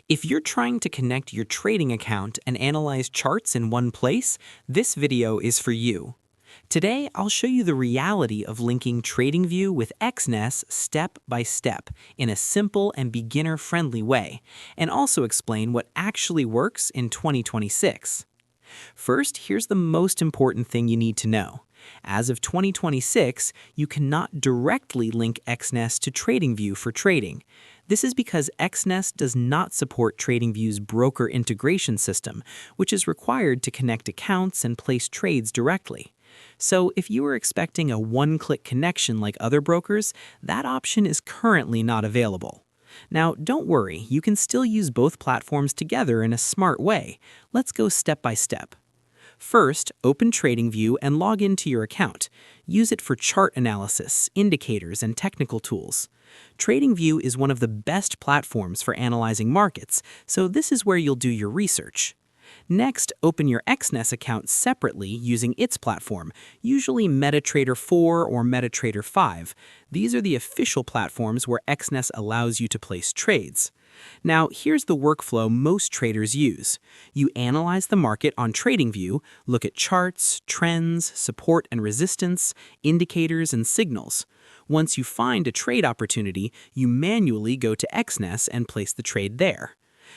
If you're trying to connect your trading account and analyze charts in one place, this video is for you. Today, I'll show you the reality of linking Tradingview with Exness step by step in a simple and beginner-friendly way, and also explain what actually works in 2026. First, here's the most important thing you need to know. As of 2026, you cannot directly link Exness to Tradingview for trading. This is because Exness does not support Tradingview's broker integration system, which is required to connect accounts and place trades directly. So if you were expecting a one-click connection like other brokers, that option is currently not available. Now, don't worry, you can still use both platforms together in a smart way. Let's go step by step. First, open Tradingview and log into your account. Use it for chart analysis, indicators, and technical tools. Tradingview is one of the best platforms for analyzing markets, so this is where you'll do your research. Next, open your Exness account separately using its platform, usually MetaTrader 4 or MetaTrader 5. These are the official platforms where Exness allows you to place trades. Now, here's the workflow most traders use. You analyze the market on Tradingview, look at charts, trends, support and resistance, indicators, and signals. Once you find a trade opportunity, you manually go to Exness and place the trade there.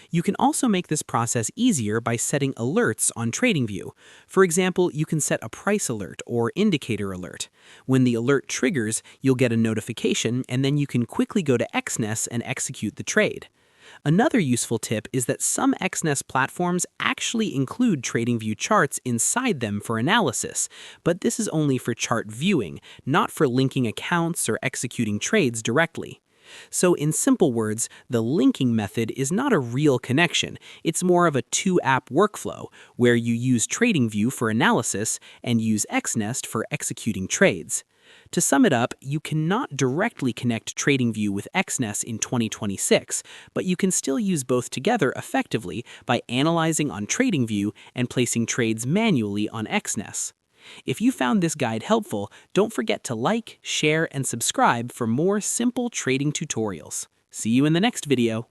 You can also make this process easier by setting alerts on Tradingview. For example, you can set a price alert or indicator alert. When the alert triggers, you'll get a notification, and then you can quickly go to Exness and execute the trade. Another useful tip is that some Exness platforms actually include Tradingview charts inside them for analysis, but this is only for chart viewing, not for linking accounts or executing trades directly. So in simple words, the linking method is not a real connection. It's more of a two-app workflow, where you use Tradingview for analysis and use Exness for executing trades. To sum it up, you cannot directly connect Tradingview with Exness in 2026, but you can still use both together effectively by analyzing on Tradingview and placing trades manually on Exness. If you found this guide helpful, don't forget to like, share, and subscribe for more simple trading tutorials. See you in the next video.